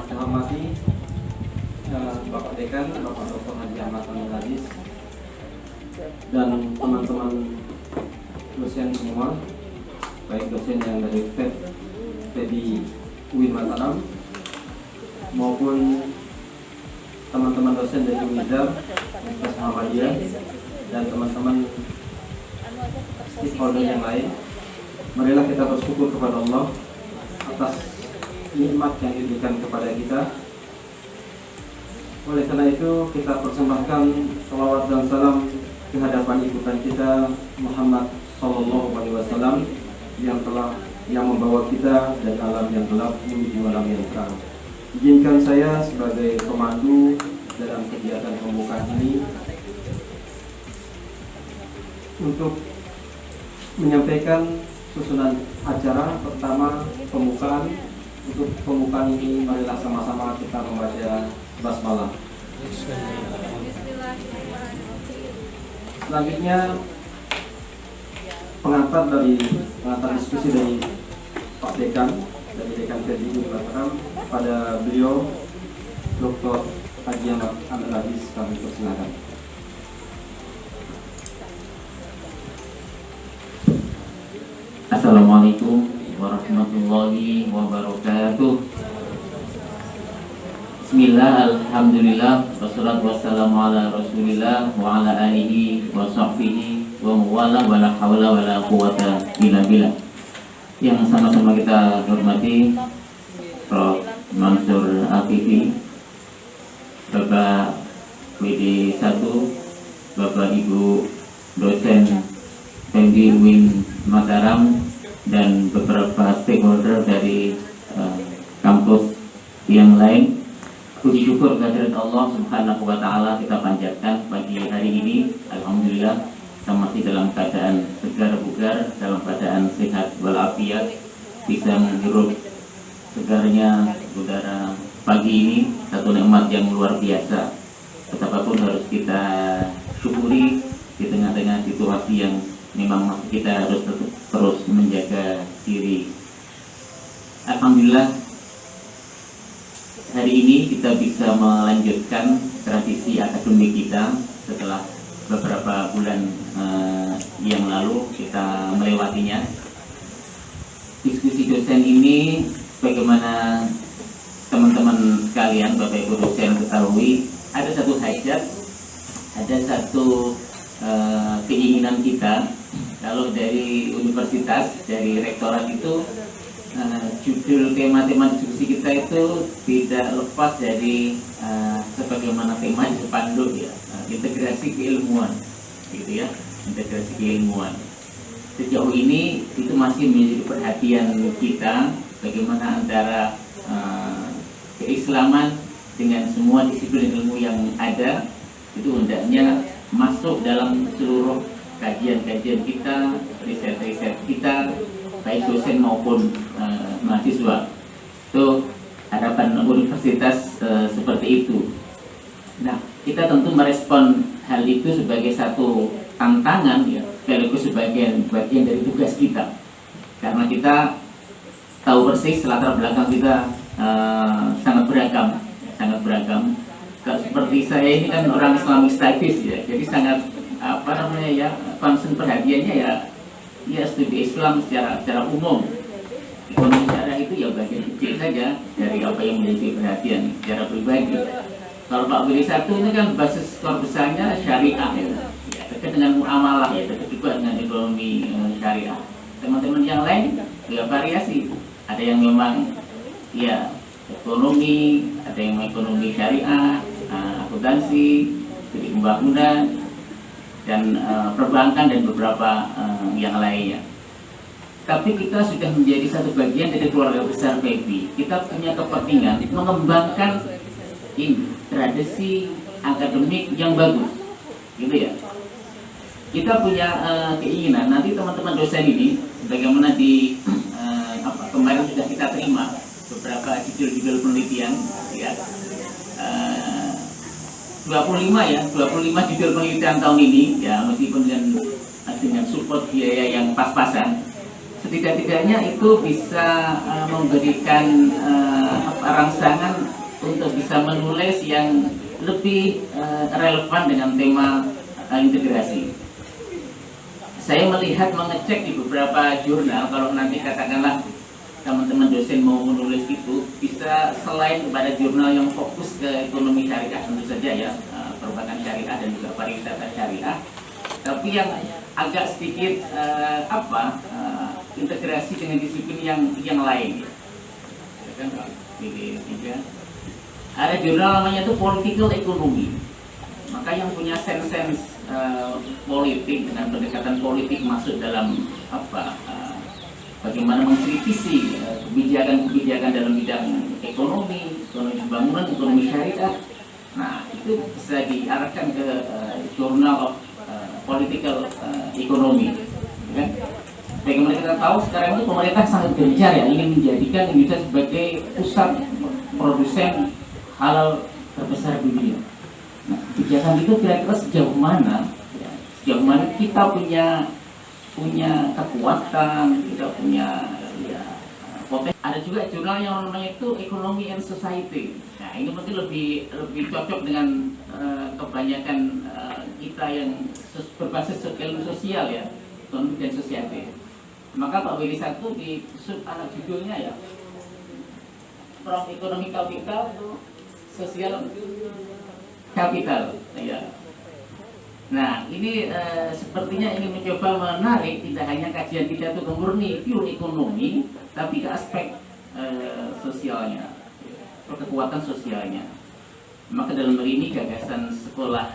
saya hormati Bapak Dekan, Bapak Dr. Haji Ahmad Amin Hadis, dan teman-teman dosen semua, baik dosen yang dari di UIN Mataram maupun teman-teman dosen dari Wizar, Universitas Muhammadiyah, dan teman-teman stakeholder yang lain. Marilah kita bersyukur kepada Allah atas nikmat yang diberikan kepada kita. Oleh karena itu kita persembahkan salawat dan salam ke hadapan ibukan kita Muhammad Sallallahu Alaihi Wasallam yang membawa kita dari alam yang gelap menuju alam yang terang. Izinkan saya sebagai pemandu dalam kegiatan pembukaan ini untuk menyampaikan susunan acara. Pertama, pembukaan. Untuk pembukaan ini marilah sama-sama kita membaca basmalah. Selanjutnya pengantar diskusi dari Pak Dekan, dari Dekan PDI Mataram. Pada beliau Dr. Haji Ahmad Amin Hadis, kami persilakan. Assalamualaikum warahmatullahi wabarakatuh. Bismillah, alhamdulillah, wassalatu wassalamu ala rasulillah wa ala alihi wa sahbihi wa muwala wa la hawla wa la quwata illa billah. Yang sama-sama kita hormati Prof. Mansur Afifi, Bapak WD1, Bapak Ibu dosen PMD UIN Mataram, dan beberapa stakeholder dari kampus yang lain. Puji syukur kehadirat Allah Subhanahu wa Ta'ala kita panjatkan pagi hari ini. Alhamdulillah kita masih dalam keadaan segar bugar, dalam keadaan sehat walafiat, bisa menghirup segarnya udara pagi ini, satu nikmat yang luar biasa. Betapapun harus kita syukuri di tengah-tengah situasi yang memang kita harus terus menjaga diri. Alhamdulillah hari ini kita bisa melanjutkan tradisi akademik kita setelah beberapa bulan yang lalu kita melewatinya. Diskusi dosen ini, bagaimana teman-teman sekalian, Bapak Ibu dosen ketahui, ada satu hajat, ada satu keinginan kita. Kalau dari universitas, dari rektorat itu judul tema-tema diskusi kita itu tidak lepas dari sebagaimana tema di spanduk ya, integrasi keilmuan, gitu ya, integrasi keilmuan. Sejauh ini itu masih menjadi perhatian kita, bagaimana antara keislaman dengan semua disiplin ilmu yang ada itu hendaknya masuk dalam seluruh kajian-kajian kita, riset-riset kita, baik dosen maupun mahasiswa. Itu harapan universitas seperti itu. Nah, kita tentu merespon hal itu sebagai satu tantangan ya, sekaligus sebagai bagian dari tugas kita. Karena kita tahu persis latar belakang kita sangat beragam, sangat beragam. Seperti saya ini kan orang Islamic Studies ya, jadi sangat concern perhatiannya ya studi Islam secara umum. Ekonomi syariah itu ya bagian kecil saja dari apa yang menjadi perhatian secara pribadi. Kalau Pak WD1 ini kan basis core besarnya syariah ya, dekat dengan muamalah ya, dekat juga dengan ekonomi syariah. Teman-teman yang lain ya variasi, ada yang memang ya ekonomi, ada yang ekonomi syariah, akuntansi, studi pembangunan, dan perbankan, dan beberapa yang lainnya. Tapi kita sudah menjadi satu bagian dari keluarga besar PEPI. Kita punya kepentingan mengembangkan ini tradisi akademik yang bagus, gitu ya. Kita punya keinginan nanti teman-teman dosen ini, bagaimana di kemarin sudah kita terima beberapa judul-judul penelitian, ya. 25 judul penelitian tahun ini ya, meskipun dengan support biaya yang pas-pasan, setidak-tidaknya itu bisa memberikan rangsangan untuk bisa menulis yang lebih relevan dengan tema integrasi. Saya melihat, mengecek di beberapa jurnal, kalau nanti katakanlah teman-teman dosen mau menulis itu, bisa selain kepada jurnal yang fokus ke ekonomi syariah tentu saja ya, perbankan syariah dan juga pariwisata syariah, tapi yang agak sedikit integrasi dengan disiplin yang lain. Ya kan, ada jurnal namanya itu Political Economy. Maka yang punya sense politik dengan pendekatan politik masuk dalam bagaimana mengkritisi kebijakan-kebijakan dalam bidang ekonomi pembangunan, ekonomi syariah. Nah, itu bisa diarahkan ke Journal of Political Economy, kan? Bagaimana kita tahu sekarang itu pemerintah sangat gencar ya ingin menjadikan Indonesia sebagai pusat produsen halal terbesar dunia. Nah, kebijakan itu kira-kira sejauh mana kita punya kekuatan, kita punya potensi. Ada juga jurnal yang namanya itu Economy and Society. Nah, ini mungkin lebih cocok dengan kebanyakan kita yang berbasis sosial ya, ekonomi dan society. Maka Pak Willy satu di sub anak judulnya ya, from economic capital to social capital ya. Nah, ini sepertinya ingin mencoba menarik tidak hanya kajian kita itu murni pure ekonomi, tapi ke aspek sosialnya, kekuatan sosialnya. Maka dalam hal ini gagasan sekolah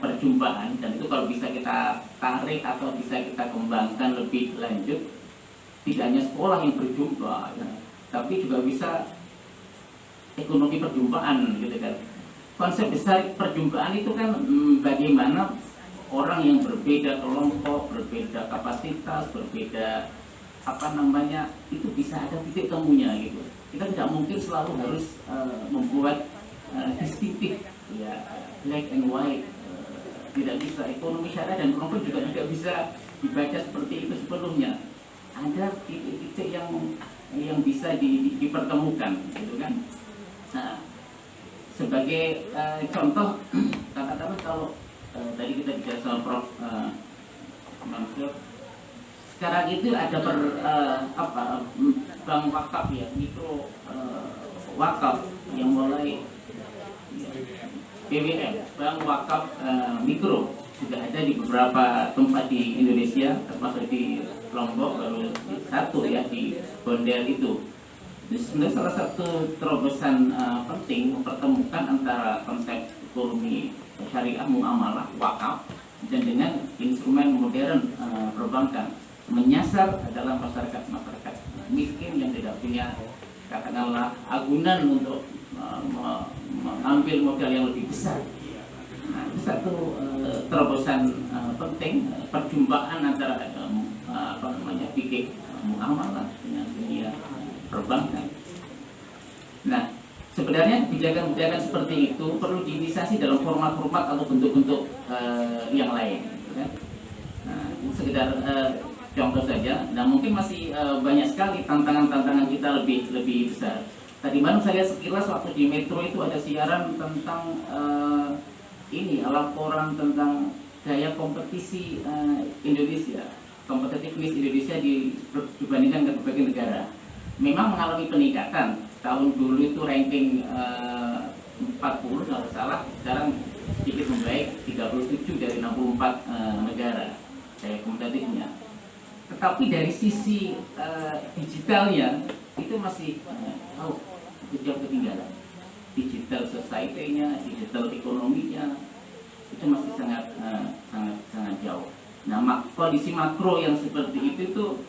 perjumpaan, dan itu kalau bisa kita tarik atau bisa kita kembangkan lebih lanjut, tidak hanya sekolah yang berjumpa ya, tapi juga bisa ekonomi perjumpaan gitu kan. Konsep besar perjumpaan itu kan bagaimana orang yang berbeda kelompok, berbeda kapasitas, berbeda itu bisa ada titik temunya gitu. Kita tidak mungkin selalu harus membuat distinktif ya, black and white, tidak bisa. Ekonomi syariah dan kelompok juga tidak bisa dibaca seperti itu sepenuhnya. Ada titik-titik yang bisa dipertemukan gitu kan. Nah, sebagai contoh, katakanlah kalau tadi kita bicara soal Prof Mansur, sekarang itu ada bank wakaf ya, mikro wakaf yang mulai BWM, bank wakaf mikro, sudah ada di beberapa tempat di Indonesia, termasuk di Lombok, baru satu ya di Bondel itu. Itu sebenarnya salah satu terobosan penting mempertemukan antara konsep ekonomi syariah muamalah wakaf dan dengan instrumen modern perbankan, menyasar dalam masyarakat miskin yang tidak punya katakanlah agunan untuk mengambil modal yang lebih besar. Nah, itu satu terobosan penting, perjumpaan antara fikih muamalah dengan dunia perbankan. Nah, sebenarnya kebijakan-kebijakan seperti itu perlu diinisiasi dalam format-format atau bentuk-bentuk yang lain, gitu kan? Nah, ini sekedar contoh saja. Nah, mungkin masih banyak sekali tantangan-tantangan kita lebih besar. Tadi malam saya sekilas waktu di Metro itu ada siaran tentang laporan tentang gaya kompetisi Indonesia, competitiveness Indonesia dibandingkan dengan berbagai negara. Memang mengalami peningkatan. Tahun dulu itu ranking 40 kalau salah, sekarang sedikit membaik, 37 dari 64 negara gaya kompetitifnya. Tetapi dari sisi digitalnya itu masih jauh ketinggalan. Digital society-nya, digital ekonominya itu masih sangat jauh. Nah, kondisi makro yang seperti itu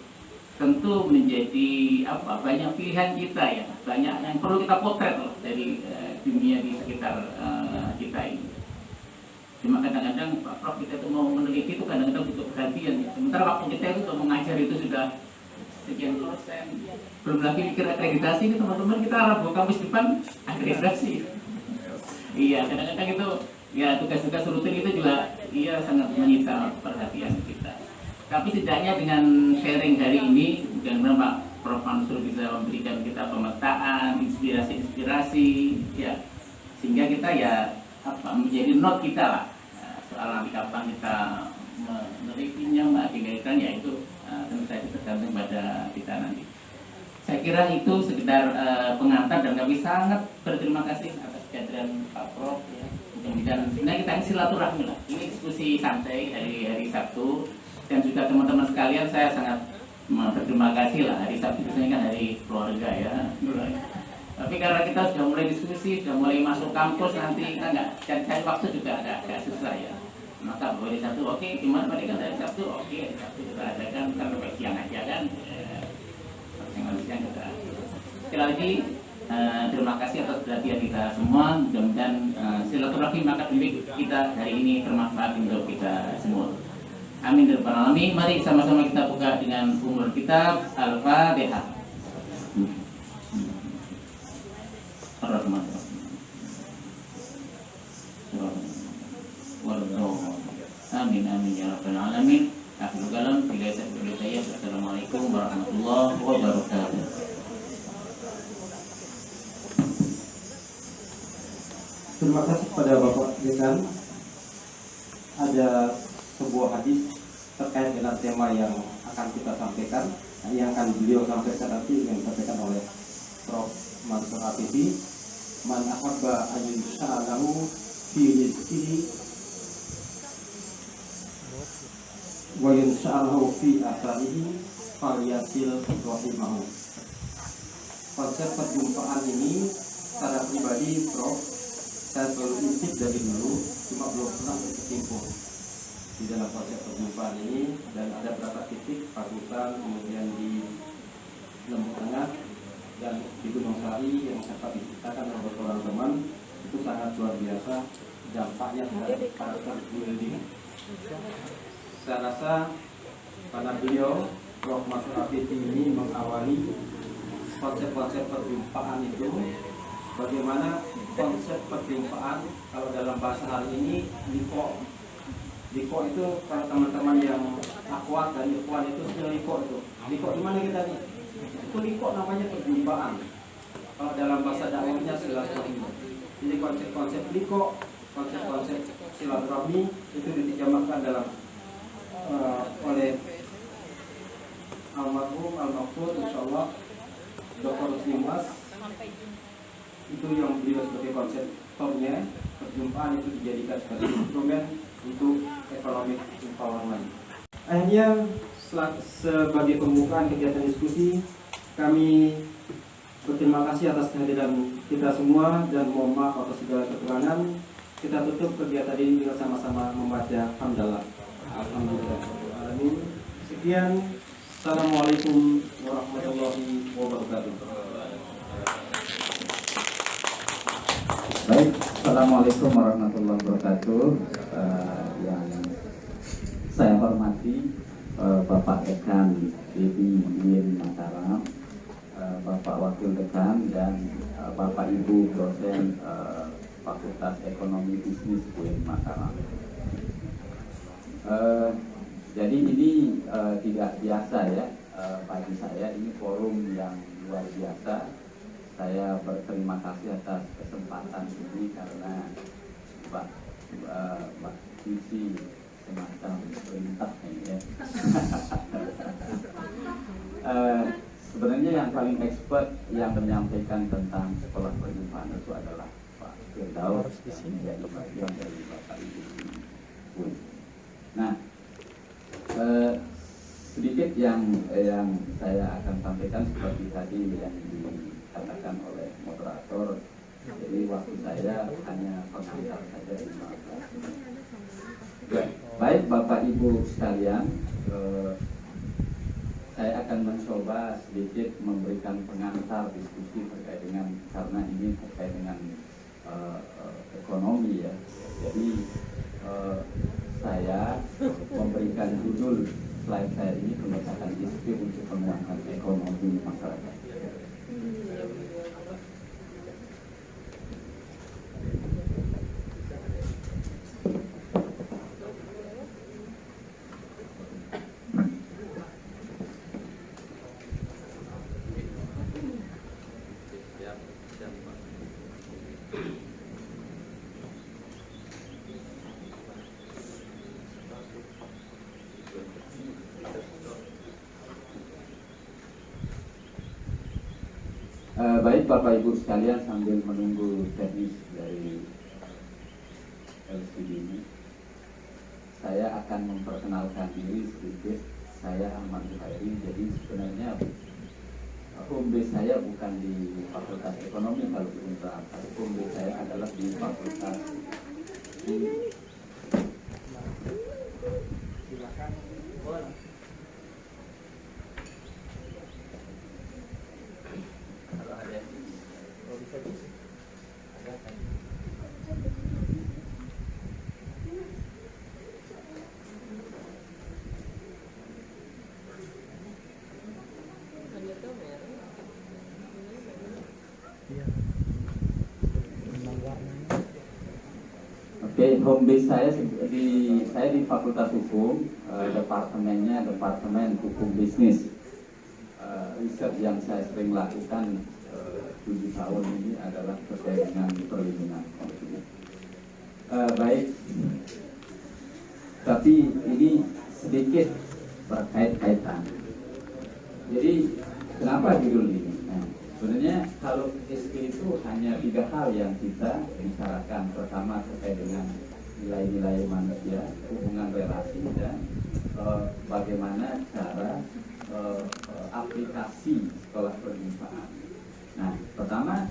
tentu menjadi banyak pilihan kita ya, banyak yang perlu kita potret loh dari dunia di sekitar kita ini. Cuma kadang-kadang Pak Prof, kita tuh mau meneliti itu kadang-kadang butuh perhatian ya. Sementara waktu kita itu untuk mengajar itu sudah sekian persen, belum lagi mikir akreditasi ini teman-teman, kita Rabu Kamis depan akreditasi. Iya, kadang-kadang itu ya tugas-tugas rutin itu juga sangat menyita perhatian kita. Tapi setidaknya dengan sharing hari ini, mudah-mudahan Pak Prof. Mansur bisa memberikan kita pemetaan, inspirasi-inspirasi, ya, sehingga kita ya menjadi note kita lah, soal nanti kapan kita menelitinya, mengagendakan, ya itu tentu saja tergantung pada kita nanti. Saya kira itu sekedar pengantar, dan kami sangat berterima kasih atas kehadiran Pak Prof. Ya. Mudah-mudahan sebenarnya kita silaturahmi lah. Ini diskusi santai hari Sabtu, dan juga teman-teman sekalian saya sangat berterima kasih lah. Hari Sabtu biasanya kan hari keluarga ya. Tapi karena kita sudah mulai diskusi, sudah mulai masuk kampus, nanti kita nggak cari waktu juga agak susah ya. Maka hari Sabtu oke, gimana tadi kan hari Sabtu oke, hari Sabtu kita adakan kan sampai siang aja kan. Siang kita. Sekali lagi terima kasih atas perhatian kita semua. Mudah-mudahan silaturahmi akademik kita hari ini bermanfaat untuk kita semua. Amin ya rabbal alamin. Mari sama-sama kita buka dengan umur kitab Al-Fatihah. Amin amin ya rabbal alamin. Akhirul kalam, bila saya berhidayah. Assalamualaikum warahmatullahi wabarakatuh. Terima kasih kepada Bapak Dekan. Ada sebuah hadis terkait dengan tema yang akan kita sampaikan, yang akan beliau sampaikan nanti, yang disampaikan oleh Prof. Mansur Hafizi. Man ahabba an yusha'alahu fi rizqihi wa yusha'alahu fi atharihi falyasil rahimahu. Konsep perjumpaan ini secara pribadi Prof, saya selalu intip dari dulu, cuma belum pernah berkecimpung di dalam konsep perjumpaan ini. Dan ada beberapa titik Pakutan, kemudian di Lombok Tengah dan di Gunung Sari yang sempat diceritakan oleh beberapa teman. Itu sangat luar biasa dampaknya terhadap karakter building. Saya rasa karena beliau Prof. Mansur Hafizi ini mengawali konsep-konsep perjumpaan itu, bagaimana konsep perjumpaan kalau dalam bahasa hari ini liko. Liko itu kalau teman-teman yang akhwat dan ikhwan itu sudah liko itu. Liko di mana kita nih? Itu liko namanya perjumpaan. Kalau dalam bahasa dakwahnya silaturahmi. Jadi konsep-konsep liko, konsep-konsep silaturahmi itu diterjemahkan dalam oleh almarhum al-maqfur insyaallah Dr. Rusnimas. Itu yang beliau sebagai konseptornya. Perjumpaan itu dijadikan sebagai instrumen untuk economic empowerment. Akhirnya sebagai pembukaan kegiatan diskusi, kami berterima kasih atas kehadiran kita semua dan mohon maaf atas segala kekurangan. Kita tutup kegiatan ini dengan sama-sama membaca hamdalah. Alhamdulillahirrahmanirrahim. Sekian. Assalamualaikum warahmatullahi wabarakatuh. Baik, Assalamualaikum warahmatullahi wabarakatuh. Yang saya hormati Bapak Dekan UIN Mataram, Bapak Wakil Dekan, dan Bapak Ibu dosen Fakultas Ekonomi Bisnis UIN Mataram. Jadi ini tidak biasa ya bagi saya, ini forum yang luar biasa. Saya berterima kasih atas kesempatan ini karena Mbak Cici semacam perintah ya. Sebenarnya yang paling expert yang menyampaikan tentang sekolah perjumpaan itu adalah Pak Firdaus, menjadi bagian dari Bapak Ibu. Nah, sedikit yang saya akan sampaikan seperti tadi yang dikatakan oleh moderator. Jadi waktu saya hanya pengantar saja 15 menit. Baik Bapak Ibu sekalian, saya akan mencoba sedikit memberikan pengantar diskusi terkait dengan, karena ini terkait dengan ekonomi ya. Jadi saya memberikan judul slide saya ini pemecatan isu untuk penguatan ekonomi masyarakat. Baik Bapak Ibu sekalian, sambil menunggu teknis dari LCD ini, saya akan memperkenalkan diri sedikit. Saya Ahmad Zuhairi. Jadi sebenarnya home base saya bukan di Fakultas Ekonomi kalau di Unpad, tapi home base saya adalah di Fakultas Oke, home base saya di Fakultas Hukum, departemennya Departemen Hukum Bisnis. Riset yang saya sering lakukan 7 tahun ini adalah terkait dengan perlindungan konsumen. Baik, tapi ini sedikit berkait-kaitan. Jadi kenapa judul ini? Nah, sebenarnya kalau SP itu hanya 3 hal yang kita bicarakan. Pertama terkait dengan nilai-nilai manusia, hubungan relasi, dan bagaimana cara aplikasi sekolah perlimpaan. Nah, pertama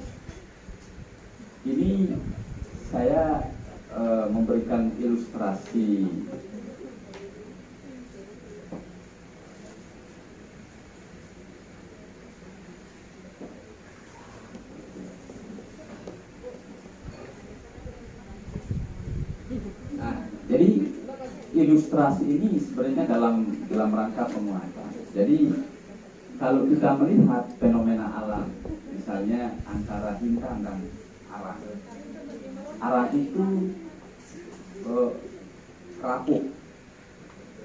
ini saya memberikan ilustrasi Jadi ilustrasi ini sebenarnya dalam rangka penguatan. Jadi kalau kita melihat fenomena alam, misalnya antara bintang dan arah, arah itu rapuh,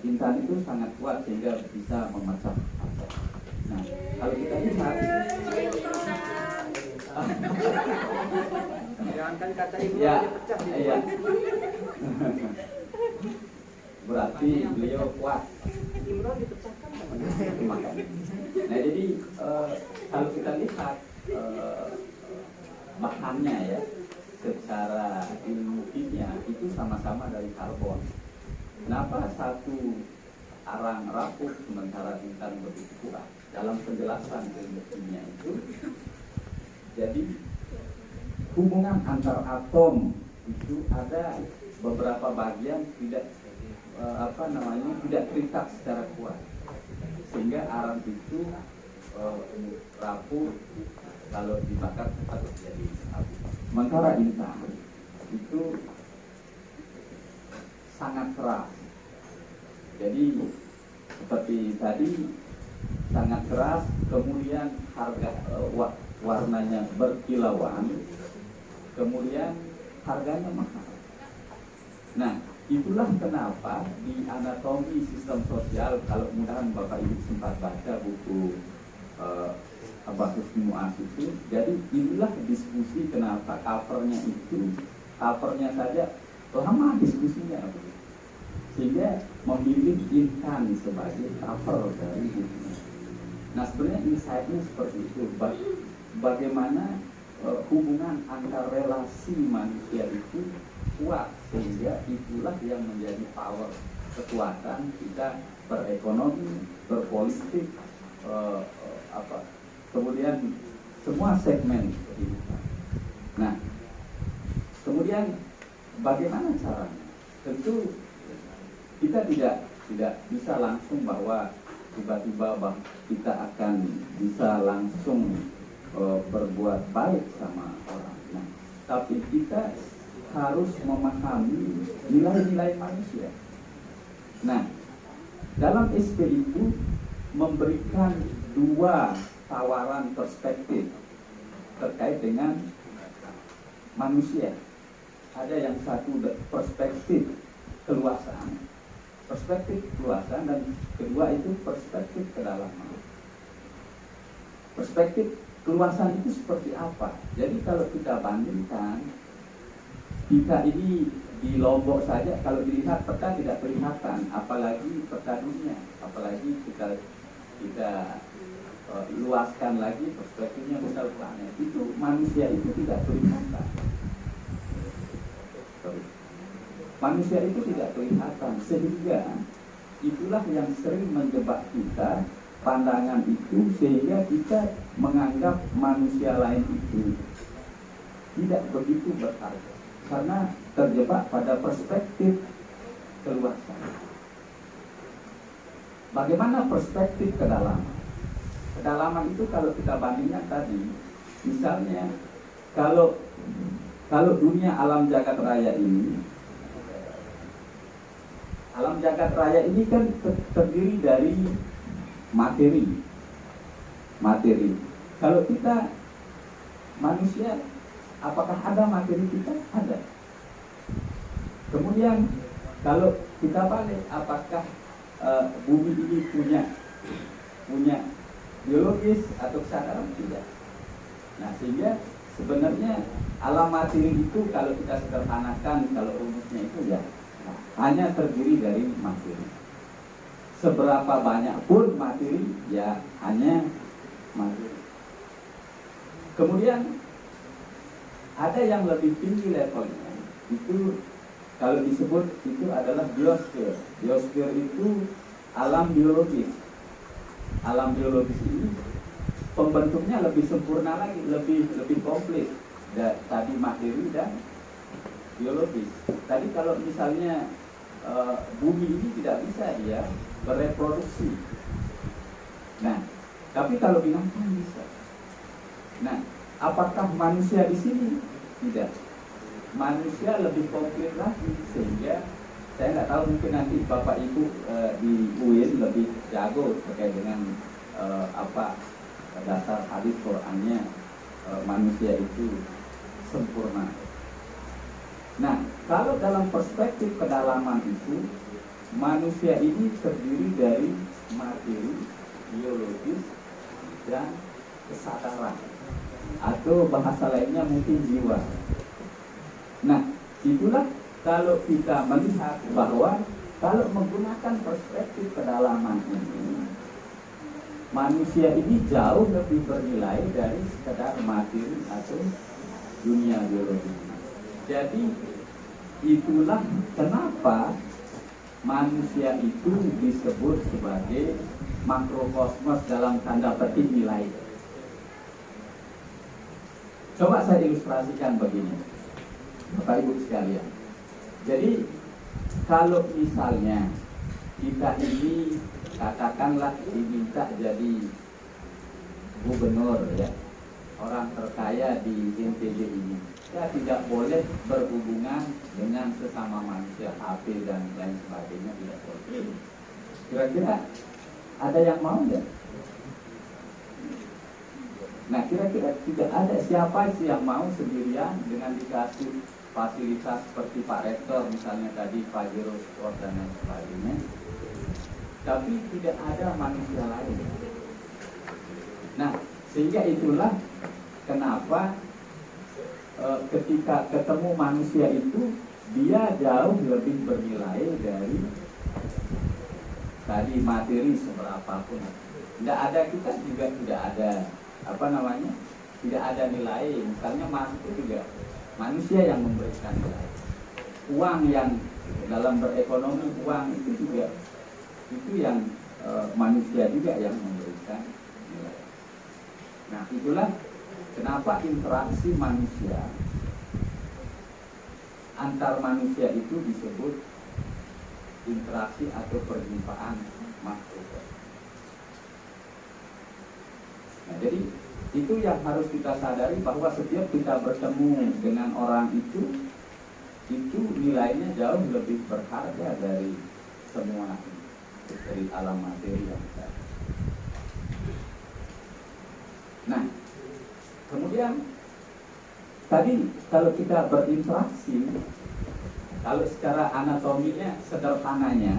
bintang itu sangat kuat sehingga bisa memecah. Nah, kalau kita lihat, Jangankan kaca ibu ya, pecah di iya. Berarti beliau kuat. Imron dipecahkan sama Makanya. Nah, jadi kalau kita lihat bahannya ya, secara ilmu kimia itu sama-sama dari karbon. Kenapa satu arang rapuh sementara bintang begitu kuat? Dalam penjelasan ilmu kimia itu, jadi hubungan antar atom itu ada beberapa bagian tidak tidak terikat secara kuat, sehingga arang itu rapuh kalau dibakar cepat jadi api. Sementara intan itu sangat keras. Jadi seperti tadi sangat keras, kemudian harga warnanya berkilauan, kemudian harganya mahal. Nah, itulah kenapa di anatomi sistem sosial, kalau mudahan Bapak Ibu sempat baca buku Abakus Muas itu, jadi inilah diskusi kenapa covernya saja lama diskusinya, sehingga memilih intan sebagai cover dari bukunya. Nah, sebenarnya insight-nya seperti itu. Bagaimana hubungan antar relasi manusia itu kuat, sehingga itulah yang menjadi power, kekuatan kita berekonomi, berpolitik, kemudian semua segmen kehidupan. Nah, kemudian bagaimana caranya? Tentu kita tidak bisa langsung bahwa tiba-tiba kita akan bisa langsung berbuat baik sama orang. Nah, tapi kita harus memahami nilai-nilai manusia. Nah, dalam SP itu memberikan 2 tawaran perspektif terkait dengan manusia. Ada yang satu perspektif keluasan, dan kedua itu perspektif kedalaman. Perspektif keluasan itu seperti apa. Jadi kalau kita bandingkan, kita ini di Lombok saja kalau dilihat peta tidak kelihatan, apalagi peta dunia, apalagi kita luaskan lagi perspektifnya besar planet, itu manusia itu tidak kelihatan. Manusia itu tidak kelihatan, sehingga itulah yang sering menjebak kita, pandangan itu, sehingga kita menganggap manusia lain itu tidak begitu berharga karena terjebak pada perspektif keluasan. Bagaimana perspektif kedalaman? Kedalaman itu kalau kita bandingkan tadi, misalnya kalau dunia alam jagat raya ini, alam jagat raya ini kan terdiri dari materi. Kalau kita manusia, apakah ada materi kita? Ada. Kemudian kalau kita balik, apakah bumi ini punya biologis atau kesadaran? Tidak. Nah, sehingga sebenarnya alam materi itu kalau kita sederhanakan, kalau rumusnya itu ya hanya terdiri dari materi. Seberapa banyak pun materi, ya hanya materi. Kemudian ada yang lebih tinggi levelnya, itu kalau disebut itu adalah biosfer. Biosfer itu alam biologis. Alam biologis ini pembentuknya lebih sempurna lagi, lebih komplit. Tadi materi dan biologis. Tadi kalau misalnya bumi ini tidak bisa dia bereproduksi. Nah, tapi kalau binatang bisa. Nah, apakah manusia di sini? Tidak. Manusia lebih komplit lagi, sehingga saya nggak tahu, mungkin nanti Bapak Ibu di UIN lebih jago terkait dengan dasar hadis Qur'annya, manusia itu sempurna. Nah, kalau dalam perspektif kedalaman itu, manusia ini terdiri dari materi, biologis, dan kesadaran, atau bahasa lainnya mungkin jiwa. Nah, itulah kalau kita melihat bahwa kalau menggunakan perspektif kedalaman ini, manusia ini jauh lebih bernilai dari sekedar materi atau dunia biologis. Jadi itulah kenapa manusia itu disebut sebagai makrokosmos dalam tanda petik nilai. Coba saya ilustrasikan begini, Bapak Ibu sekalian. Jadi kalau misalnya kita ini katakanlah diminta jadi gubernur, ya, orang terkaya di NTB ini, ya tidak boleh berhubungan dengan sesama manusia, HP dan lain sebagainya, tidak boleh. Kira-kira ada yang mau ya? Nah, kira-kira tidak ada. Siapa sih yang mau sendirian dengan dikasih fasilitas seperti Pak Rektor misalnya tadi, Pak Jero Sport dan lain sebagainya, tapi tidak ada manusia lain. Nah, sehingga itulah kenapa ketika ketemu manusia itu dia jauh lebih bernilai dari tadi materi seberapapun. Tidak ada, kita juga tidak ada tidak ada nilai. Misalnya emas itu juga manusia yang memberikan nilai. Uang yang dalam berekonomi, uang itu juga itu yang manusia juga yang memberikan nilai. Nah, itulah kenapa interaksi manusia antar manusia itu disebut interaksi atau perjumpaan makhluk. Nah, jadi itu yang harus kita sadari, bahwa setiap kita bertemu dengan orang itu nilainya jauh lebih berharga dari semua dari alam materi yang kita. Nah, kemudian tadi kalau kita berinteraksi, kalau secara anatominya sederhananya,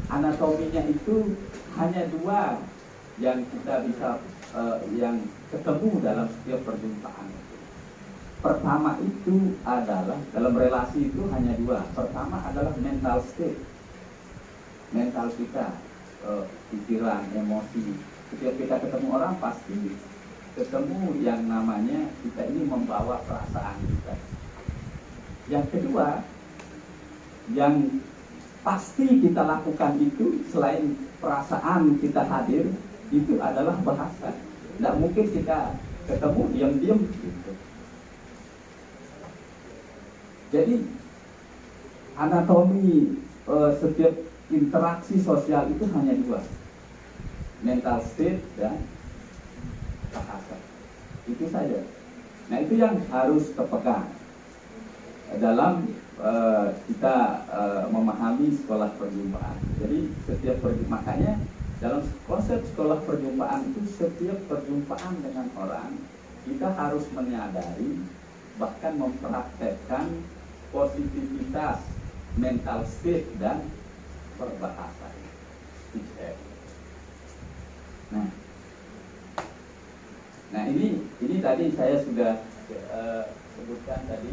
anatominya itu hanya dua yang kita bisa yang ketemu dalam setiap perjumpaan. Pertama itu adalah dalam relasi itu hanya dua. Pertama adalah mental state, mental kita, pikiran, emosi. Setiap kita ketemu orang pasti ketemu yang namanya kita ini membawa perasaan kita. Yang kedua, yang pasti kita lakukan itu selain perasaan kita hadir, itu adalah bahasa. Tidak mungkin kita ketemu diam-diam gitu. Jadi anatomi setiap interaksi sosial itu hanya dua, mental state dan bahasa. Itu saja. Nah, itu yang harus terpegang dalam kita memahami sekolah perjumpaan. Jadi setiap makanya dalam konsep sekolah perjumpaan itu setiap perjumpaan dengan orang kita harus menyadari bahkan mempraktekkan positivitas mental state dan berbahasa. Nah ini tadi saya sudah sebutkan tadi.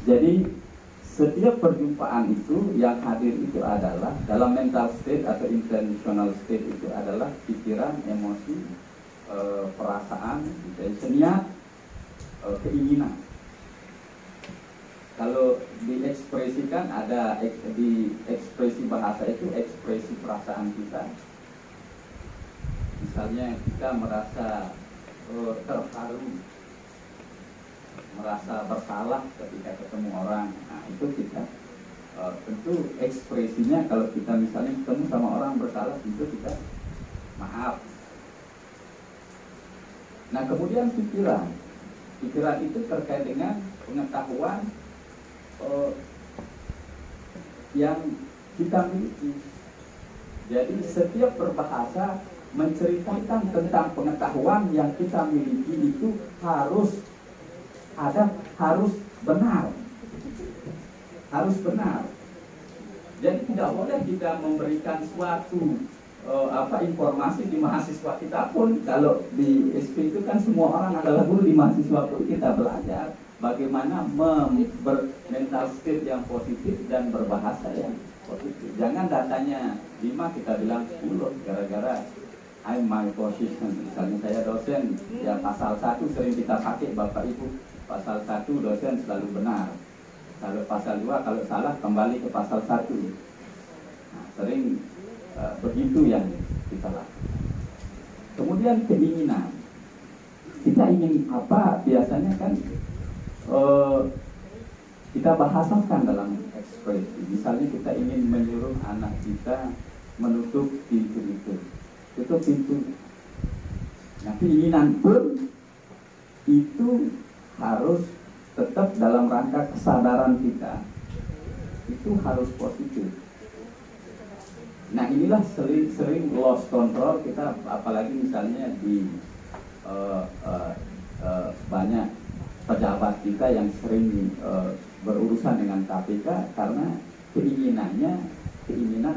Jadi setiap perjumpaan itu yang hadir itu adalah dalam mental state atau intentional state itu adalah pikiran, emosi, perasaan, niat, keinginan. Kalau diekspresikan ada di ekspresi bahasa itu ekspresi perasaan kita. Misalnya kita merasa terharu, merasa bersalah ketika ketemu orang. Nah, itu kita tentu ekspresinya kalau kita misalnya ketemu sama orang bersalah, itu kita maaf. Nah, kemudian pikiran itu terkait dengan pengetahuan yang kita miliki. Jadi setiap berbahasa menceritakan tentang pengetahuan yang kita miliki itu harus benar. Harus benar. Jadi tidak boleh kita memberikan suatu informasi di mahasiswa kita pun. Kalau di SP itu kan semua orang adalah guru, di mahasiswa pun kita belajar bagaimana mental state yang positif dan berbahasa yang positif. Jangan datanya 5 kita bilang 10 gara-gara I'm my position. Misalnya saya dosen, ya pasal 1 sering kita pakai Bapak Ibu. Pasal 1 dosen selalu benar. Kalau pasal 2 kalau salah kembali ke pasal 1. Nah, sering begitu yang kita lakukan. Kemudian keinginan. Kita ingin apa biasanya kan kita bahasakan dalam ekspresi. Misalnya kita ingin menyuruh anak kita menutup pintu itu. Tutup pintu. Nah, keinginan pun itu harus tetap dalam rangka kesadaran kita. Itu harus positif. Nah, inilah sering lost control kita, apalagi misalnya di banyak pejabat kita yang sering berurusan dengan KPK karena keinginan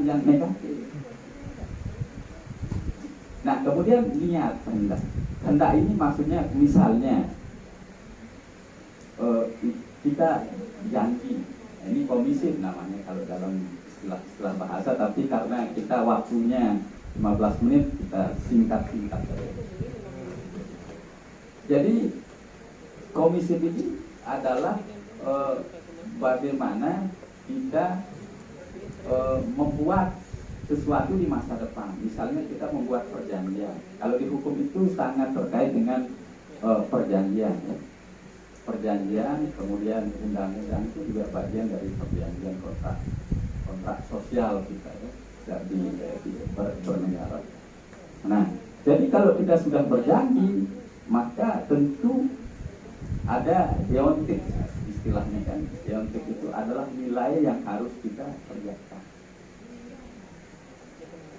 yang negatif. Nah, kemudian niat, kehendak ini maksudnya misalnya kita janji, ini komisif namanya kalau dalam istilah bahasa, tapi karena kita waktunya 15 menit kita singkat-singkat saja. Jadi komisif ini adalah bagaimana kita membuat sesuatu di masa depan. Misalnya kita membuat perjanjian. Kalau di hukum itu sangat terkait dengan perjanjian. Ya. Perjanjian, kemudian undang-undang itu juga bagian dari perjanjian kontrak sosial kita ya, di bernegara. Nah, jadi kalau kita sudah berjanji, maka tentu ada deontik, istilahnya kan. Deontik itu adalah nilai yang harus kita kerjakan.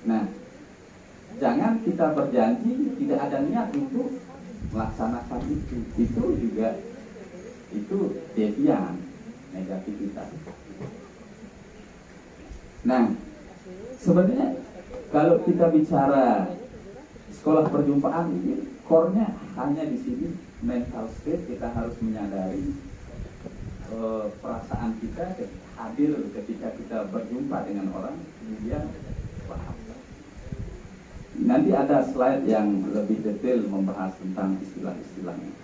Nah, jangan kita berjanji tidak ada niat untuk melaksanakan itu. Itu juga devian, negativitas. Nah, sebenarnya kalau kita bicara sekolah perjumpaan ini core-nya hanya di sini mental state. Kita harus menyadari perasaan kita hadir ketika kita berjumpa dengan orang, kemudian paham. Nanti ada slide yang lebih detail membahas tentang istilah-istilahnya.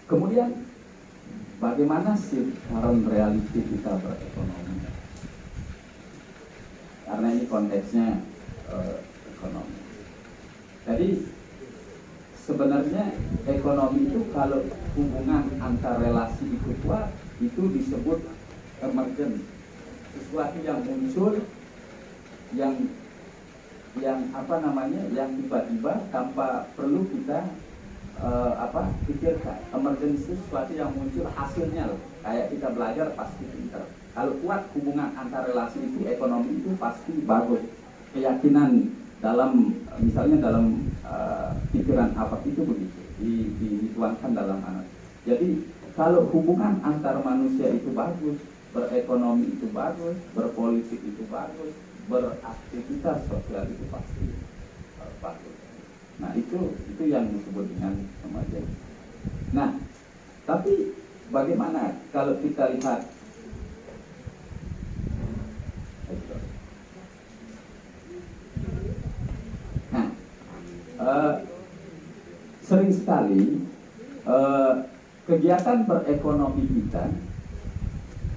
Kemudian bagaimana sih current reality kita berekonomi? Karena ini konteksnya ekonomi. Jadi sebenarnya ekonomi itu kalau hubungan antar relasi itu kuat, itu disebut emergent. Sesuatu yang muncul yang yang tiba-tiba tanpa perlu kita pikirkan. Emergency sesuatu yang muncul hasilnya, kayak kita belajar pasti pintar. Kalau kuat hubungan antar relasi itu, ekonomi itu pasti bagus. Keyakinan dalam misalnya dalam pikiran apa itu begitu dituangkan dalam anak. Jadi kalau hubungan antar manusia itu bagus, berekonomi itu bagus, berpolitik itu bagus, beraktivitas sosial itu pasti bagus. Nah itu yang disebut dengan emergen. Nah tapi bagaimana kalau kita lihat sering sekali kegiatan berekonomi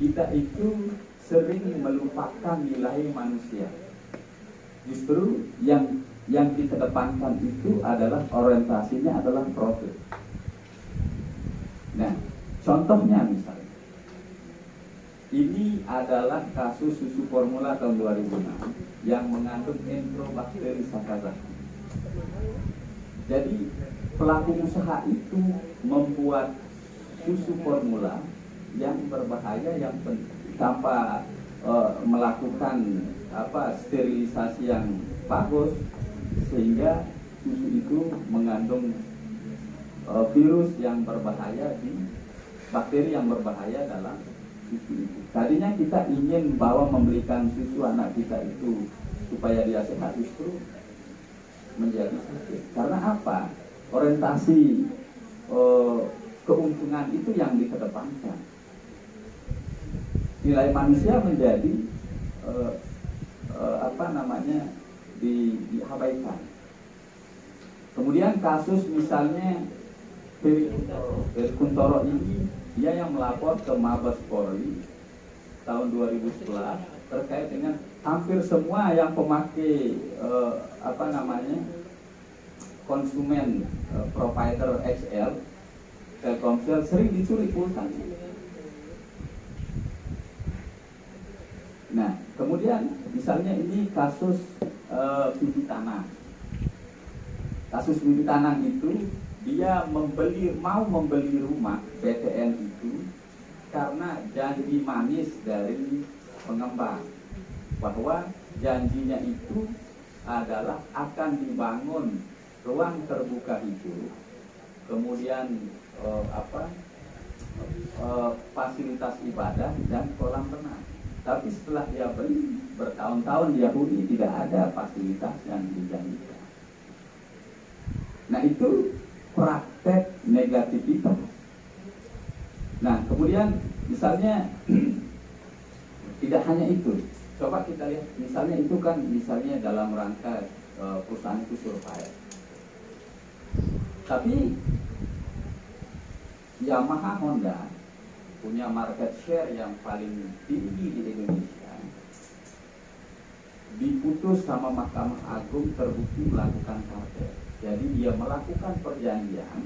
kita itu sering melupakan nilai manusia. Justru yang dikedepankan itu adalah orientasinya adalah profit. Nah, contohnya misalnya, ini adalah kasus susu formula tahun 2006 yang mengandung enterobakteri Sakazaki. Jadi pelaku usaha itu membuat susu formula yang berbahaya, yang tanpa melakukan sterilisasi yang bagus, sehingga susu itu mengandung virus yang berbahaya, bakteri yang berbahaya dalam susu itu. Tadinya kita ingin bahwa memberikan susu anak kita itu supaya dia sehat, justru menjadi sakit. Karena apa? Orientasi keuntungan itu yang dikedepankan. Nilai manusia menjadi diabaikan. Kemudian kasus misalnya Ferry Kuntoro ini, dia yang melapor ke Mabes Polri tahun 2011 terkait dengan hampir semua yang pemakai konsumen provider XL Telkomsel sering dicuri pulsanya. Nah, kemudian misalnya ini kasus bibit tanah. Kasus bibit tanah itu dia mau membeli rumah BTN itu karena janji manis dari pengembang bahwa janjinya itu adalah akan dibangun ruang terbuka hijau, kemudian fasilitas ibadah dan kolam renang. Tapi setelah dia beli, bertahun-tahun dia huni, tidak ada fasilitas yang dijanjikan. Nah itu praktek negativitas. Nah kemudian misalnya tidak hanya itu. Coba kita lihat, misalnya itu kan misalnya dalam rangka perusahaan itu survive. Tapi Yamaha Honda punya market share yang paling tinggi di Indonesia, diputus sama Mahkamah Agung, terbukti melakukan kartel. Jadi dia melakukan perjanjian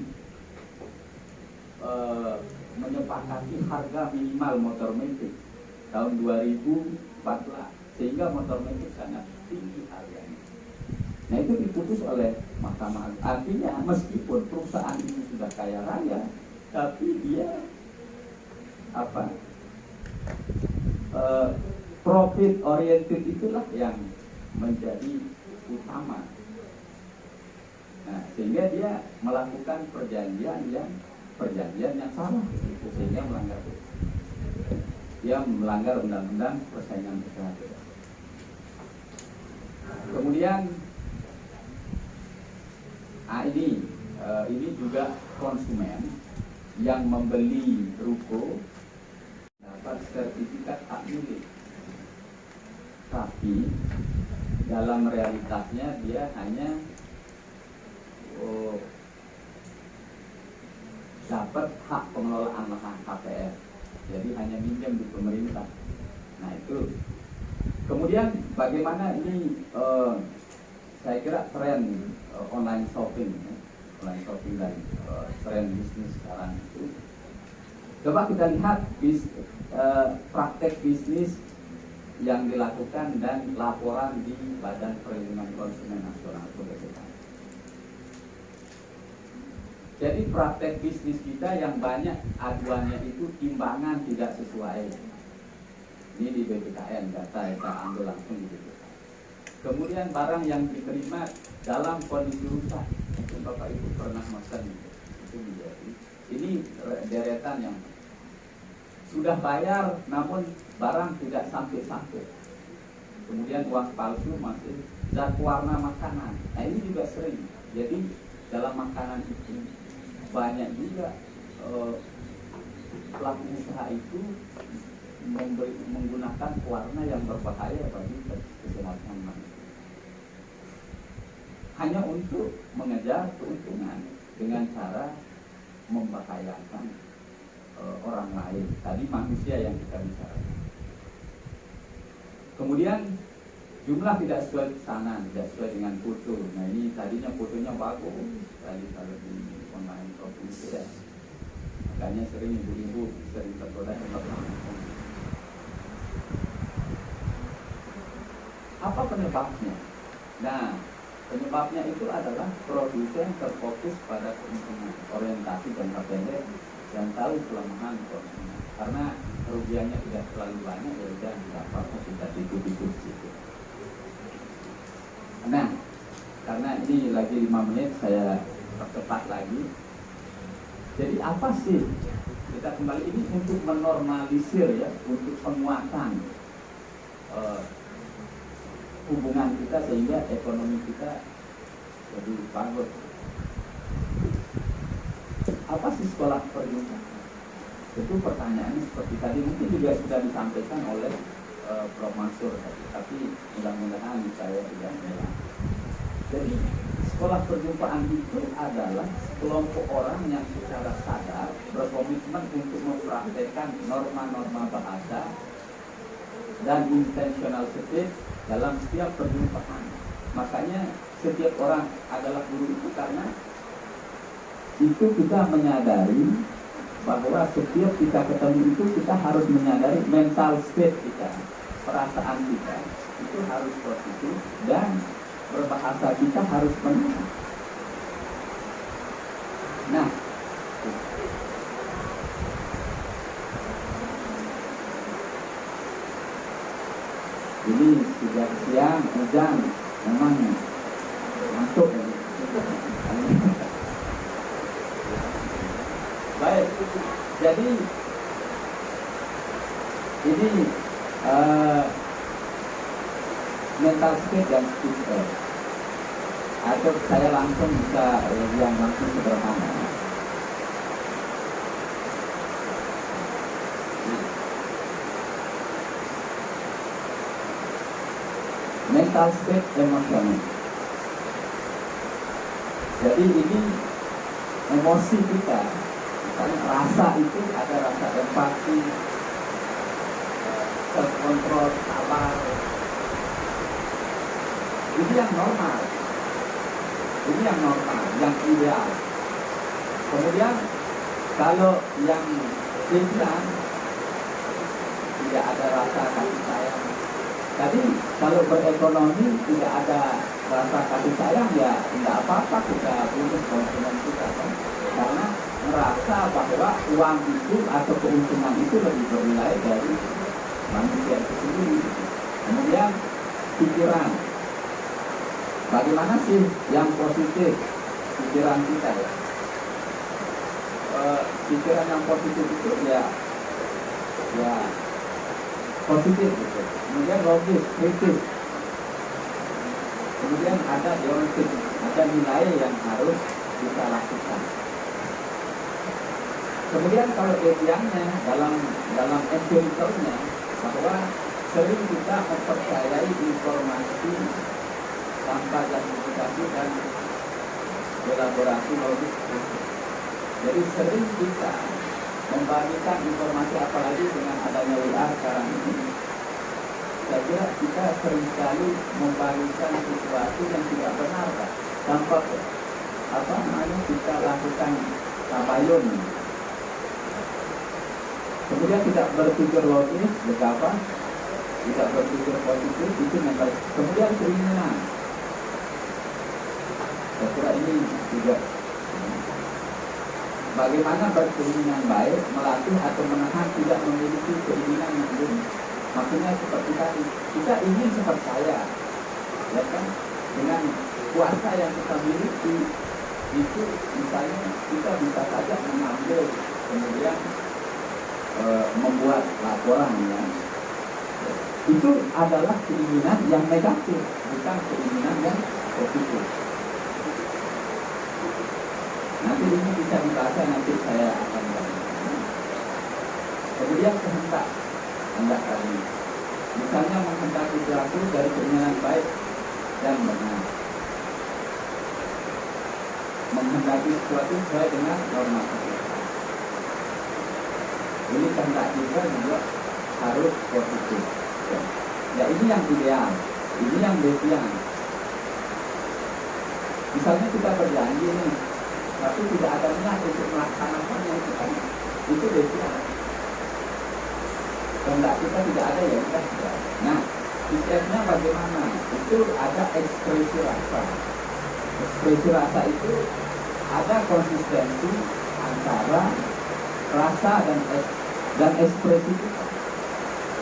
menyepakati harga minimal motor metik tahun 2014, sehingga motor metik sangat tinggi harganya. Nah itu diputus oleh Mahkamah Agung. Artinya meskipun perusahaan itu sudah kaya raya, tapi dia profit oriented itulah yang menjadi utama. Nah, sehingga dia melakukan perjanjian yang salah, sehingga dia melanggar undang-undang persaingan usaha. Kemudian Nah, ini juga konsumen yang membeli ruko dapat sertifikat hak milik, tapi dalam realitasnya dia hanya dapat hak pengelolaan lahan KPR, jadi hanya minjem di pemerintah. Nah itu kemudian bagaimana ini saya kira tren online shopping dan tren bisnis sekarang itu. Coba kita lihat praktek bisnis yang dilakukan dan laporan di Badan Perlindungan Konsumen Nasional atau BPK. Jadi praktek bisnis kita yang banyak aduannya itu timbangan tidak sesuai. Ini di BPKN, data yang saya ambil langsung di BPKN. Kemudian barang yang diterima dalam kondisi rusak, mungkin Bapak Ibu pernah makan itu menjadi. Ini deretan yang sudah bayar namun barang tidak sampai. Kemudian uang palsu masih, zat warna makanan. Nah ini juga sering. Jadi dalam makanan itu banyak juga pelaku usaha itu menggunakan warna yang berbahaya bagi kesehatan manusia, hanya untuk mengejar keuntungan dengan cara membahayakan orang lain. Tadi manusia yang kita bicarakan. Kemudian jumlah tidak sesuai sana, tidak sesuai dengan foto. Nah ini tadinya fotonya bagus, tadi kalau di online shopping itu ya. Makanya sering ibu-ibu sering tergoda tempat langsung. Apa penyebabnya? Nah, penyebabnya itu adalah produsen terfokus pada keuntungan, orientasi jangka pendek dan tahu kelemahan konsumen. Karena kerugiannya tidak terlalu banyak, ya udah tidak apa-apa kita tikus-tikus gitu. Nah, karena ini lagi 5 menit saya percepat lagi. Jadi apa sih? Kita kembali ini untuk menormalisir ya, untuk penguatan hubungan kita sehingga ekonomi kita lebih bagus. Apa sih sekolah perjumpaan? Tentu pertanyaannya seperti tadi mungkin juga sudah disampaikan oleh Prof. Mansur tadi, tapi mudah-mudahan saya tidak menyerah. Jadi sekolah perjumpaan itu adalah kelompok orang yang secara sadar berkomitmen untuk mempraktekkan norma-norma bahasa dan intentional speech dalam setiap perjumpaan. Makanya setiap orang adalah guru itu karena itu kita menyadari bahwa setiap kita ketemu itu kita harus menyadari mental state kita, perasaan kita itu harus positif dan berbahasa kita harus benar. Nah, ini sudah siang, hujan, memang masuk ya. Baik, jadi ini mental state dan speaker. Atau saya langsung bisa yang langsung sederhana. Mental state emosional. Jadi ini emosi kita. Misalnya rasa itu ada rasa empati, self-control, sabar. Ini yang normal. Ini yang normal, yang ideal. Kemudian kalau yang pikiran tidak ada rasa kasih sayang. Jadi kalau berekonomi tidak ada rasa kasih sayang ya tidak apa-apa kita bunuh konsumen kita kan? Karena merasa bahwa uang itu atau keuntungan itu lebih bernilai dari manusia itu sendiri. Kemudian pikiran. Bagaimana sih yang positif pikiran kita ya? Pikiran yang positif itu ya positif gitu. Kemudian logis, kritis. Kemudian ada deontik. ada nilai yang harus kita lakukan. Kemudian kalau idealnya dalam empiricalnya bahwa sering kita mempercayai informasi tanpa justifikasi dan elaborasi logis. Jadi sering kita membagikan informasi, apalagi dengan adanya WA sekarang ini. Saya kira kita sering sekali membagikan sesuatu yang tidak benar, Pak. Tanpa kita lakukan tabayun. Kemudian tidak berpikir logis, betapa tidak berpikir positif, itu mental. Kemudian keinginan. Saya kira ini juga bagaimana berkeinginan baik, melatih atau menahan tidak memiliki keinginan yang buruk. Maksudnya seperti tadi, kita ingin seperti saya, ya kan? Dengan kuasa yang kita miliki, itu misalnya kita bisa saja mengambil, kemudian membuat laporan, ya. Itu adalah keinginan yang negatif, bukan keinginan yang positif. Nanti ini bisa dibahas, nanti saya akan bahas. Kemudian kehendak tadi, misalnya menghendaki sesuatu dari keinginan baik dan benar, menghendaki sesuatu sesuai dengan norma kesehatan. Ini kehendak kita juga harus positif. Ya ini yang ideal, ini yang devian. Misalnya kita berjanji nih, tapi tidak ada niat untuk melaksanakannya, itu devian. Kehendak kita tidak ada, ya udah. Nah, sistemnya bagaimana? Itu ada ekspresi rasa. Ekspresi rasa itu ada konsistensi antara rasa dan ekspresi kita.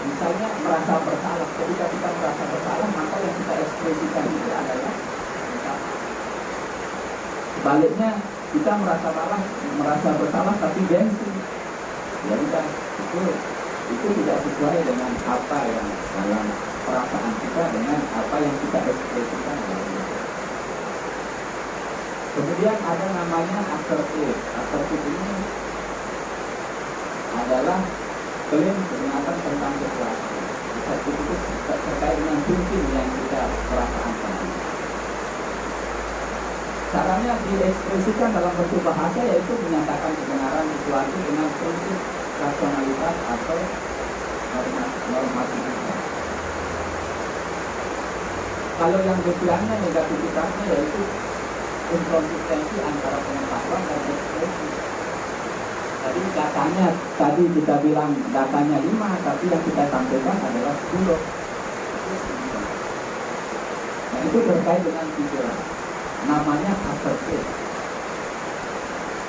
Misalnya merasa bersalah, ketika kita merasa bersalah, maka yang kita ekspresikan itu adalah sebaliknya kita merasa bersalah tapi gengsi. Ya udah, itu tidak sesuai dengan apa yang dalam perasaan kita, dengan apa yang kita ekspresikan. Kemudian ada namanya asertif. Asertif ini adalah klaim kebenaran tentang sesuatu. Itu terkait dengan prinsip yang kita perasaan tadi. Caranya diekspresikan dalam bentuk bahasa, yaitu menyatakan kebenaran sesuatu dengan prinsip rasionalitas atau normativitas. Kalau yang deviannya, negativitasnya, yaitu inkonsistensi antara pengetahuan dan ekspresi. Jadi datanya, tadi kita bilang datanya 5, tapi yang kita sampaikan adalah 10. Nah itu terkait dengan pikiran. Namanya asertif.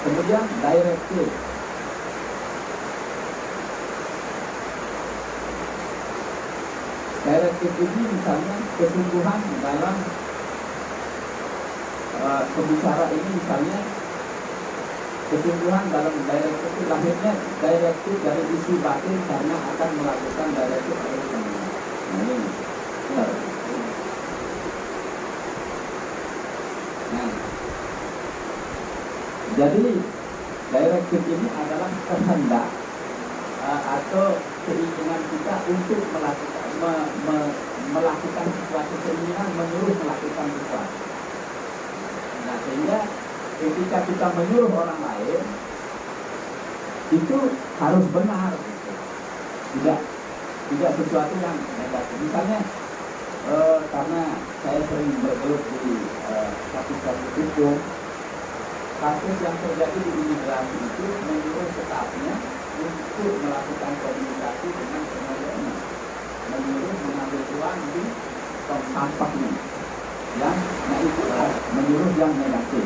Kemudian direktif. Direktif ini misalnya kesungguhan dalam pembicara ini, misalnya kesungguhan dalam direktif itu, lahirnya direktif dari isi batin karena akan melakukan direktif oleh teman. Nah ini benar. Nah, jadi direktif ini adalah kehendak atau keinginan kita untuk melakukan sesuatu, keinginan menyuruh melakukan sesuatu. Nah sehingga ketika kita menyuruh orang lain itu harus benar, tidak sesuatu yang negatif. Misalnya karena saya sering bergelut di kasus-kasus hukum, kasus yang terjadi di imigrasi itu menyuruh stafnya untuk melakukan komunikasi dengan semuanya, menyuruh mengambil uang di tong sampahnya, nah itu menyuruh yang negatif.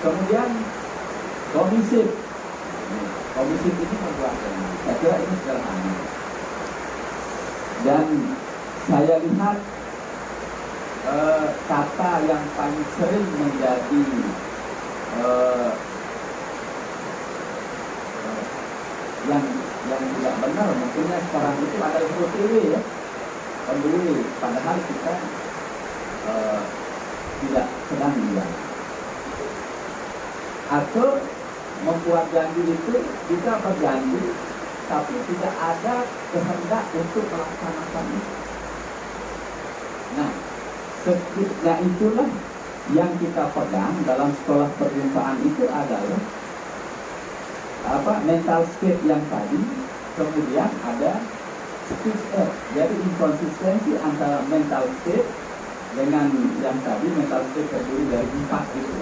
Kemudian komisif ini membuat, saya kira ini sederhana. Dan saya lihat kata yang paling sering menjadi yang tidak benar mungkinnya sekarang itu adalah OTW, ya, peduli. Padahal kita tidak sedang dijalankan. Atau membuat janji itu kita berjanji tapi tidak ada kehendak untuk melaksanakan itu. Nah, setiap itulah yang kita pegang dalam sekolah perjumpaan itu adalah mental state yang tadi, kemudian ada speech act. Jadi inkonsistensi antara mental state dengan yang tadi, mental state terdiri dari 4 itu,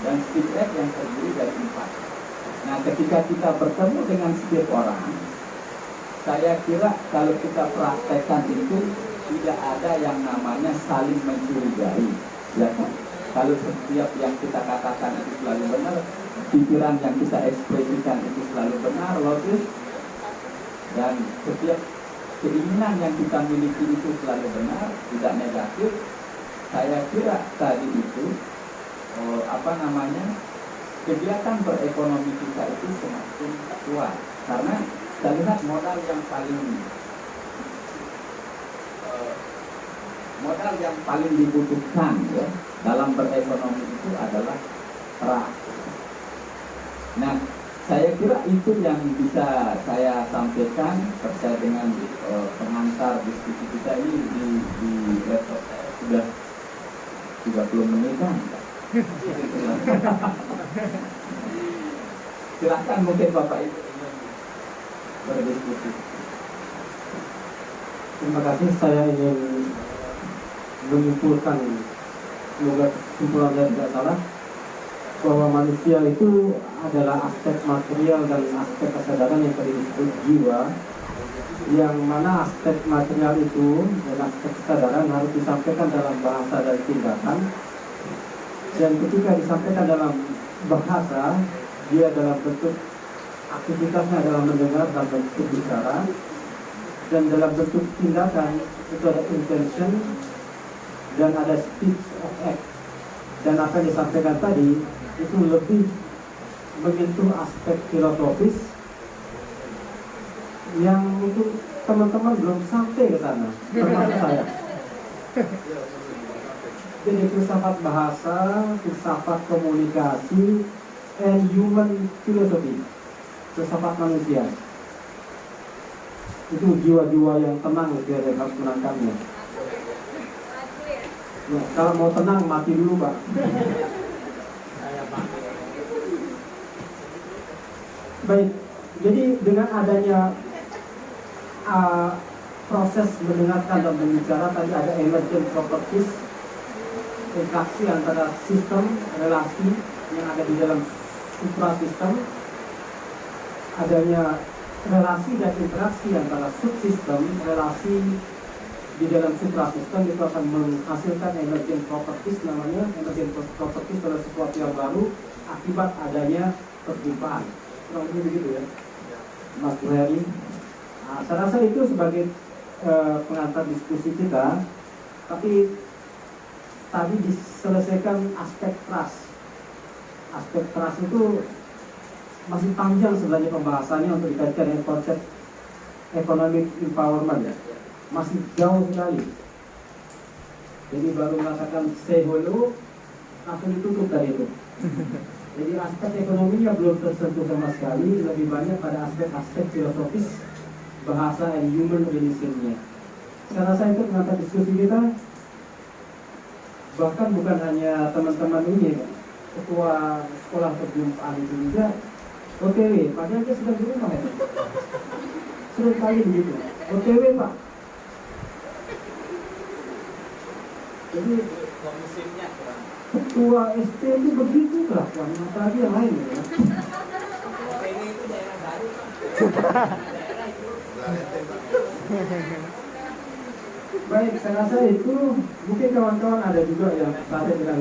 dan speech act yang terdiri dari 4. Nah, ketika kita bertemu dengan setiap orang, saya kira kalau kita praktekkan itu tidak ada yang namanya saling mencurigai, ya kan? Kalau setiap yang kita katakan itu selalu benar, pikiran yang kita ekspresikan itu selalu benar, logis, dan setiap keinginan yang kita miliki itu selalu benar, tidak negatif, saya kira tadi itu kegiatan berekonomi kita itu semakin kuat. Karena kita lihat modal yang paling dibutuhkan ya dalam berekonomi itu adalah trust. Nah, saya kira itu yang bisa saya sampaikan terkait dengan pengantar diskusi kita ini di laptop saya sudah 30 menitan. Silahkan mungkin Bapak Ibu berdiskusi. Terima kasih. Saya ingin menyimpulkan, semoga kesimpulannya tidak salah, bahwa manusia itu adalah aspek material dan aspek kesadaran yang tadi disebut jiwa, yang mana aspek material itu dan aspek kesadaran harus disampaikan dalam bahasa dan tindakan, dan ketika disampaikan dalam bahasa, dia dalam bentuk aktivitasnya adalah mendengar dan bentuk bicara, dan dalam bentuk tindakan itu ada intention dan ada speech of act. Dan apa yang disampaikan tadi itu lebih menyentuh aspek filosofis yang mungkin teman-teman belum sampai ke sana, termasuk saya. Jadi filsafat bahasa, filsafat komunikasi, and human philosophy, filsafat manusia. Itu jiwa-jiwa yang tenang dia harus menangkapnya. Ya, kalau mau tenang mati dulu Pak. Baik, jadi dengan adanya proses mendengarkan dan berbicara tadi ada emergent properties, interaksi antara sistem, relasi yang ada di dalam suprasistem, adanya relasi dan interaksi antara subsistem, relasi di dalam suprasistem itu akan menghasilkan emergent properties. Namanya emergent properties adalah sesuatu yang baru akibat adanya perjumpaan. Kurang lebih begitu ya, Mas Buhari. Nah, saya rasa itu sebagai pengantar diskusi kita. Tapi tadi diselesaikan aspek trust. Aspek trust itu masih panjang sebenarnya pembahasannya untuk dikaitkan dengan konsep economic empowerment ya. Masih jauh sekali. Jadi baru mengatakan say hello, langsung ditutup dari itu. Jadi aspek ekonominya belum tersentuh sama sekali, lebih banyak pada aspek-aspek filosofis, bahasa and human relationnya. Saya rasa itu pengantar diskusi kita. Bahkan bukan hanya teman-teman ini, ketua sekolah perjumpaan itu juga OTW, padahal dia sudah di rumah ya. Sering kali begitu, OTW Pak. Jadi ketua SP itu begitu kelakuan, tadi yang lain ya. OTW itu daerah baru Pak. Daerah itu. Baik, saya rasa itu mungkin kawan-kawan ada juga yang tertarik dengan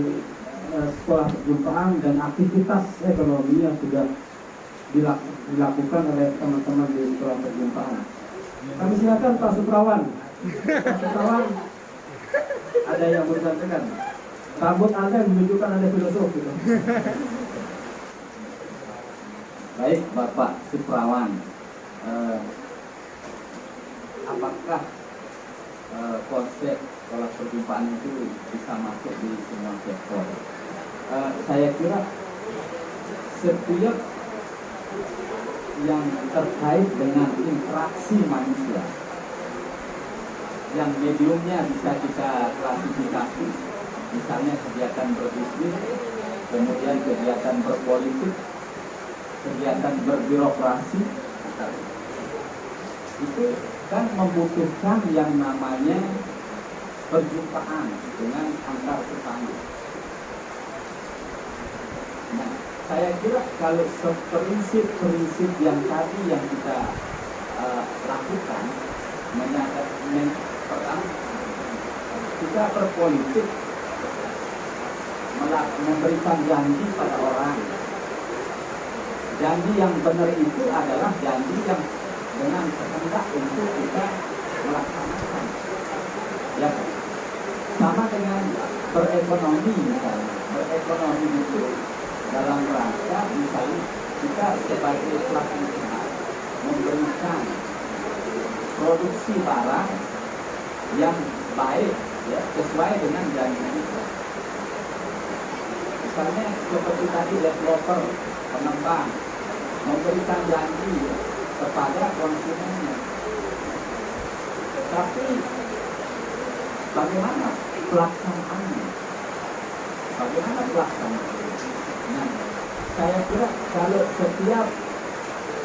sekolah perjumpaan dan aktivitas ekonomi yang sudah dilakukan oleh teman-teman di sekolah perjumpaan. Kami silakan Pak Suprawan. Pak Suprawan, ada yang mau disampaikan? Rambut Anda menunjukkan Anda filosof gitu. Baik, Bapak Suprawan, apakah konsep sekolah perjumpaan itu bisa masuk di semua sektor. Saya kira setiap yang terkait dengan interaksi manusia, yang mediumnya bisa kita klasifikasi, misalnya kegiatan berbisnis, kemudian kegiatan berpolitik, kegiatan berbirokrasi, itu kan membutuhkan yang namanya perjumpaan dengan antar sesama. Nah, saya kira kalau prinsip-prinsip yang tadi yang kita lakukan, pertama kita berpolitik, memberikan janji pada orang. Janji yang benar itu adalah janji yang dengan kehendak untuk kita melaksanakan. Ya, sama dengan berekonomi misalnya. Berekonomi itu dalam rangka misalnya kita sebagai pelaku usaha memberikan produksi barang yang baik, ya, sesuai dengan janji kita. Misalnya seperti tadi developer, pengembang memberikan janji kepada konsumennya, tapi bagaimana pelaksanaannya? Bagaimana pelaksanaannya? Nah, saya kira kalau setiap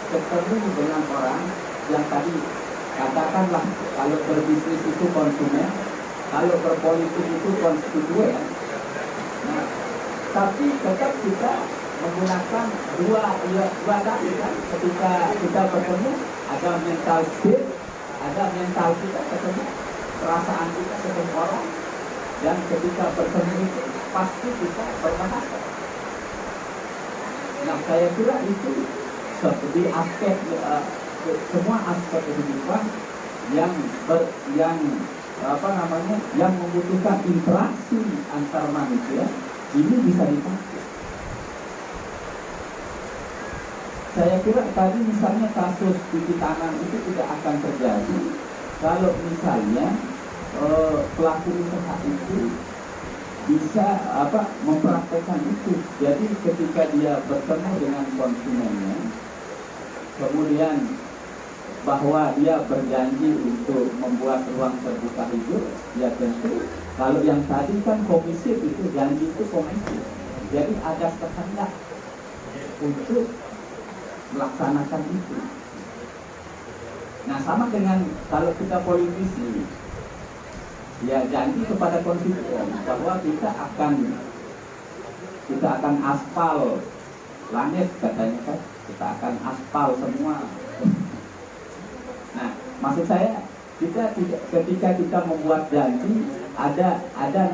ketemu dengan orang yang tadi katakanlah, kalau berbisnis itu konsumen, kalau berpolitik itu konstituen. Nah, tapi tetap kita menggunakan dua tadi kan, ketika kita bertemu ada mental state, ada mental kita ketemu, perasaan kita ketemu orang, dan ketika bertemu itu pasti kita berbahasa. Nah, saya kira itu seperti aspek semua aspek kehidupan yang yang membutuhkan interaksi antar manusia ini bisa dipakai. Saya kira tadi misalnya kasus cuci tangan itu tidak akan terjadi kalau misalnya pelaku usaha itu bisa mempraktekkan itu. Jadi ketika dia bertemu dengan konsumennya, kemudian bahwa dia berjanji untuk membuat ruang terbuka hijau, ya tentu kalau yang tadi kan komisif itu, janji itu komisif. Jadi ada kehendak untuk melaksanakan itu. Nah, sama dengan kalau kita politisi, ya janji kepada konstituen bahwa kita akan aspal langit katanya kan, kita akan aspal semua. Nah, maksud saya ketika kita membuat janji ada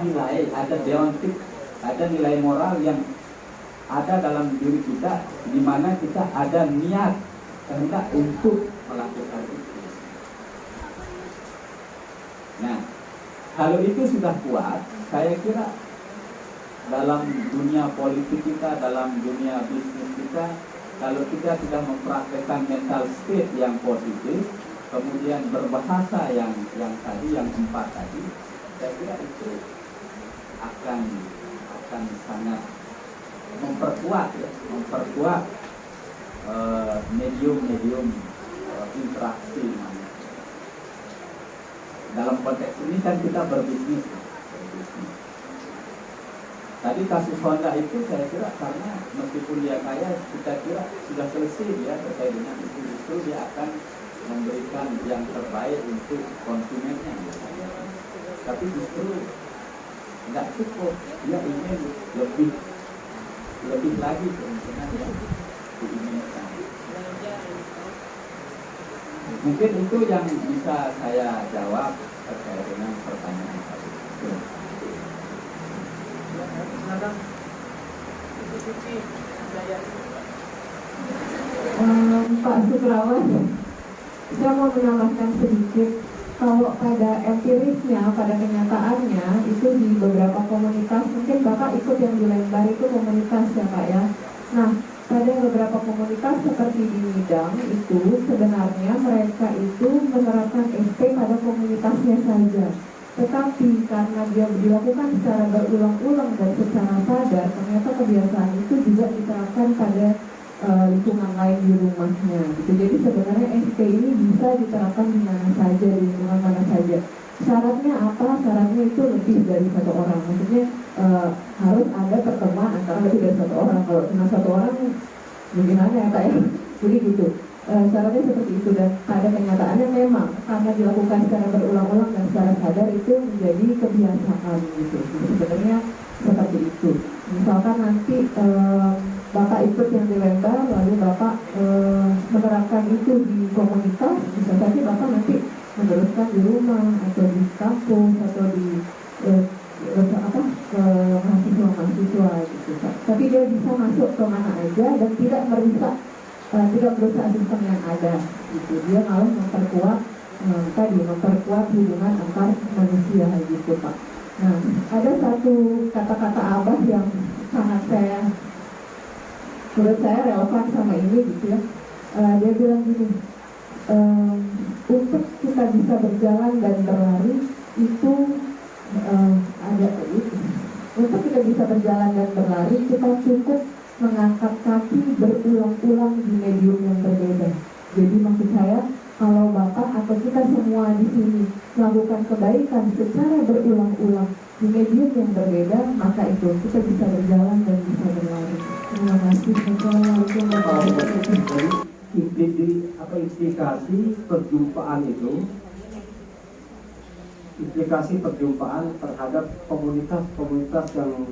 nilai, ada deontik, ada nilai moral yang ada dalam diri kita, di mana kita ada niat kehendak untuk melakukan itu. Nah, kalau itu sudah kuat, saya kira dalam dunia politik kita, dalam dunia bisnis kita, kalau kita sudah mempraktekkan mental state yang positif, kemudian berbahasa yang tadi, yang 4 tadi, saya kira itu akan sangat memperkuat medium interaksi manusia. Dalam konteks ini kan kita berbisnis. Tadi kasus Honda itu saya kira karena meskipun dia kaya, kita kira sudah selesai dia terkait dengan itu. Justru dia akan memberikan yang terbaik untuk konsumennya. Tapi justru nggak cukup, dia ingin lebih lagi keuntungan yang diinginkan. Mungkin itu yang bisa saya jawab terkait dengan pertanyaan tadi. Pak Sukrawan, saya mau menambahkan sedikit. Kalau pada empirisnya, pada kenyataannya itu di beberapa komunitas, mungkin Bapak ikut yang di Lembar itu komunitas ya Pak ya. Nah, pada beberapa komunitas seperti di Midang itu sebenarnya mereka itu menerapkan SP pada komunitasnya saja. Tetapi karena dia dilakukan secara berulang-ulang dan secara sadar, ternyata kebiasaan itu juga diterapkan pada lingkungan lain di rumahnya gitu. Jadi sebenarnya SP ini bisa diterapkan di mana saja, di lingkungan mana saja. Syaratnya apa? Syaratnya itu lebih dari satu orang. Maksudnya harus ada pertemuan antara lebih dari satu orang. Kalau cuma satu orang, bagaimana ya Pak ya? Jadi gitu. Syaratnya seperti itu, dan pada kenyataannya memang karena dilakukan secara berulang-ulang dan secara sadar itu menjadi kebiasaan gitu. Jadi sebenarnya seperti itu. Misalkan nanti Bapak ikut yang di Lembang, lalu Bapak menerapkan itu di komunitas, bisa saja Bapak nanti meneruskan di rumah atau di kampus atau di mahasiswa gitu Pak. Tapi dia bisa masuk ke mana aja dan tidak merusak sistem yang ada gitu. Dia malah memperkuat hubungan antar manusia gitu Pak. Nah, ada satu kata-kata Abah yang menurut saya relevan sama ini gitu ya. Dia bilang gini, untuk kita bisa berjalan dan berlari itu untuk kita bisa berjalan dan berlari kita cukup mengangkat kaki berulang-ulang di medium yang berbeda. Jadi maksud saya, kalau Bapak atau kita semua di sini melakukan kebaikan secara berulang-ulang di medium yang berbeda, maka itu kita bisa berjalan dan bisa berlari. Terima kasih. Assalamualaikum warahmatullahi wabarakatuh. Implikasi perjumpaan terhadap komunitas-komunitas yang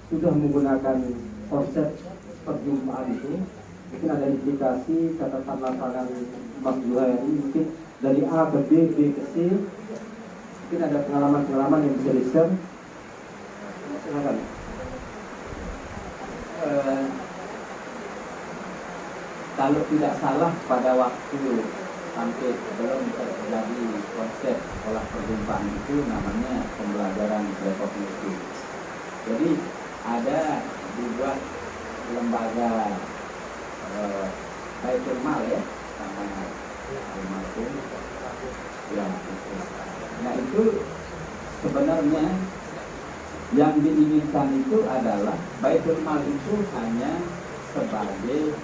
sudah menggunakan konsep perjumpaan itu, mungkin ada implikasi catatan lapangan Mas Juhairi, mungkin dari A ke B, B ke C, mungkin ada pengalaman-pengalaman yang bisa di-share. Silakan. Kalau tidak salah pada waktu sampai belum terjadi konsep olah perjumpaan itu namanya pembelajaran rekognitif. Jadi ada dibuat lembaga Baitul Mal ya, sama almarhum yang itu. Nah itu sebenarnya yang diinginkan itu adalah Baitul Mal itu hanya sebagai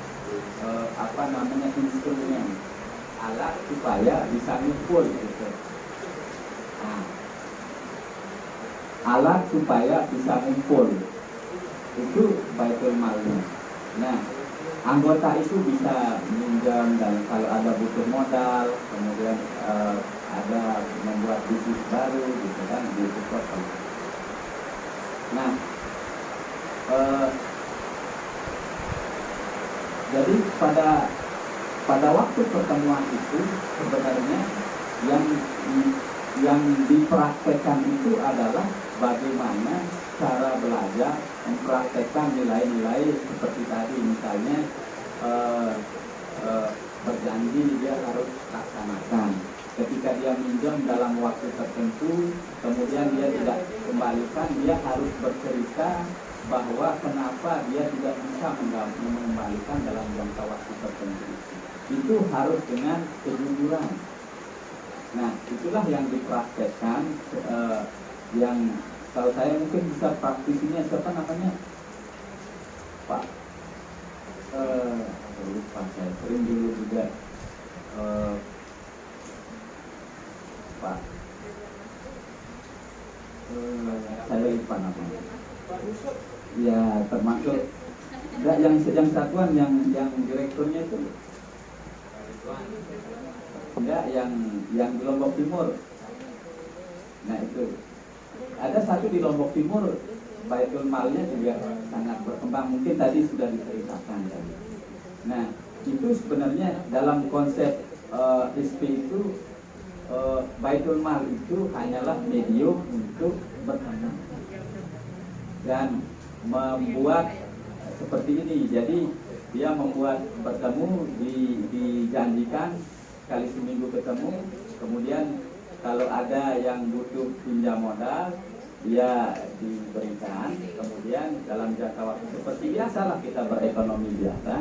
instrumen alat supaya bisa ngumpul gitu. Nah, alat supaya bisa ngumpul itu Baitul Malnya. Nah, anggota itu bisa minjam dan kalau ada butuh modal, kemudian ada membuat bisnis baru gitu kan, disupport. Nah, jadi pada waktu pertemuan itu sebenarnya yang dipraktekkan itu adalah bagaimana cara belajar mempraktekkan nilai-nilai seperti tadi, misalnya berjanji dia harus laksanakan. Ketika dia minjam dalam waktu tertentu, kemudian dia tidak kembalikan, dia harus bercerita bahwa kenapa dia tidak bisa mengembalikan dalam jangka waktu tertentu. Itu harus dengan kejujuran. Nah, itulah yang dipraktekkan, yang kalau saya mungkin bisa praktisinya, siapa namanya? Pak lupa, saya sering dulu juga Pak saya lupa namanya. Ya, termasuk yang satuan yang direkturnya itu enggak, yang di Lombok Timur. Nah itu ada satu di Lombok Timur, Baitul Malnya juga sangat berkembang, mungkin tadi sudah diceritakan ya. Nah itu sebenarnya dalam konsep SP itu Baitul Mal itu hanyalah medium untuk bertemu dan membuat seperti ini. Jadi dia membuat bertemu, dijanjikan sekali seminggu ketemu, kemudian kalau ada yang butuh pinjam modal dia diberikan, kemudian dalam jangka waktu seperti biasalah kita berekonomi biasa,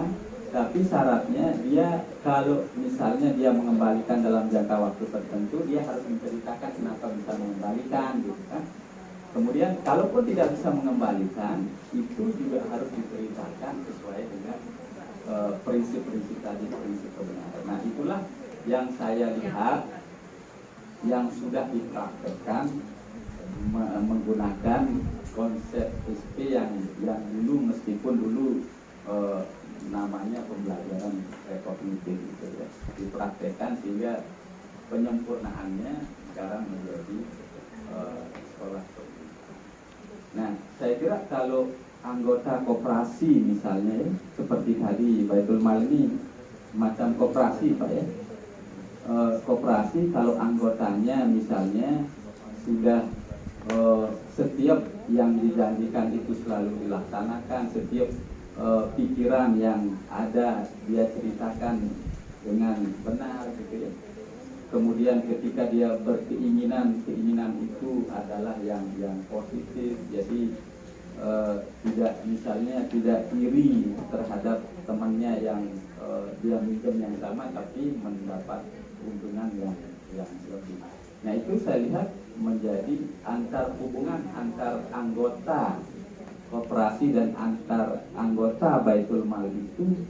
tapi syaratnya dia kalau misalnya dia mengembalikan dalam jangka waktu tertentu, dia harus menceritakan kenapa bisa mengembalikan gitu kan. Kemudian kalaupun tidak bisa mengembalikan, itu juga harus diceritakan sesuai dengan prinsip-prinsip tadi, prinsip kebenaran. Nah, itulah yang saya lihat yang sudah dipraktekkan menggunakan konsep SP yang dulu, meskipun dulu namanya pembelajaran rekognitif gitu ya, dipraktekkan sehingga penyempurnaannya sekarang menjadi sekolah. Nah, saya kira kalau anggota koperasi misalnya ya, seperti tadi Baitul Mal ini macam koperasi Pak ya, koperasi kalau anggotanya misalnya sudah setiap yang dijanjikan itu selalu dilaksanakan, setiap pikiran yang ada dia ceritakan dengan benar gitu ya. Kemudian ketika dia berkeinginan, keinginan itu adalah yang positif, jadi tidak misalnya tidak iri terhadap temannya yang dia minjem yang sama tapi mendapat keuntungan yang lebih. Nah, itu saya lihat menjadi hubungan antar anggota koperasi dan antar anggota Baitul Mal itu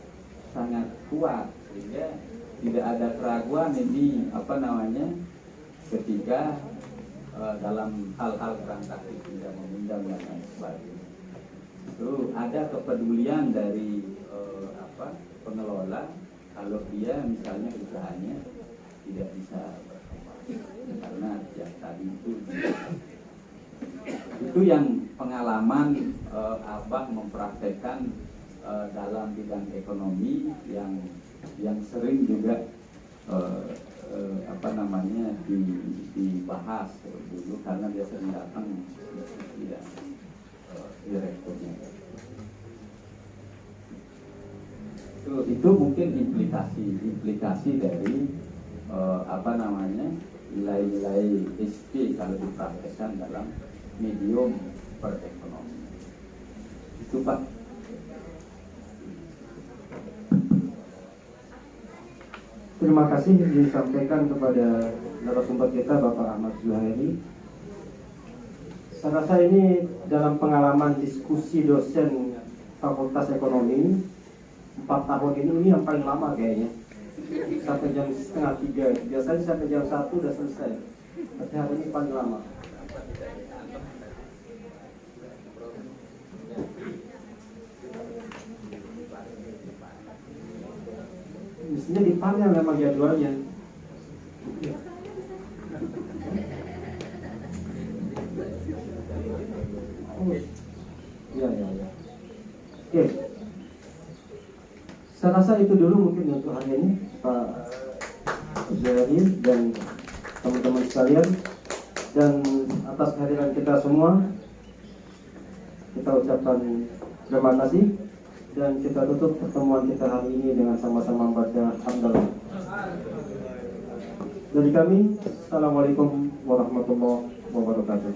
sangat kuat, sehingga tidak ada keraguan ini ketika dalam hal-hal transaksi tidak meminjam dan lain sebagainya. Itu ada kepedulian dari pengelola kalau dia misalnya usahanya tidak bisa berkembang karena yang tadi itu yang pengalaman Abah mempraktekkan dalam bidang ekonomi yang sering juga dibahas dulu karena dia sering datang tidak direkturnya. Itu mungkin implikasi dari nilai-nilai SP kalau dipraktekkan dalam medium perekonomian. Itu Pak. Terima kasih disampaikan kepada narasumber kita Bapak Ahmad Zuhairi. Saya rasa ini dalam pengalaman diskusi dosen Fakultas Ekonomi 4 tahun ini yang paling lama kayaknya, sampai jam 2:30. Biasanya sampai jam 1 udah selesai, tapi hari ini paling lama. Mestinya di panel memang jadwalnya. Ya. Oke. Saya rasa itu dulu mungkin untuk hari ini Pak Zuhairi dan teman-teman sekalian, dan atas kehadiran kita semua kita ucapkan terima kasih. Dan kita tutup pertemuan kita hari ini dengan sama-sama membaca hamdalah. Dari kami, Assalamualaikum warahmatullahi wabarakatuh.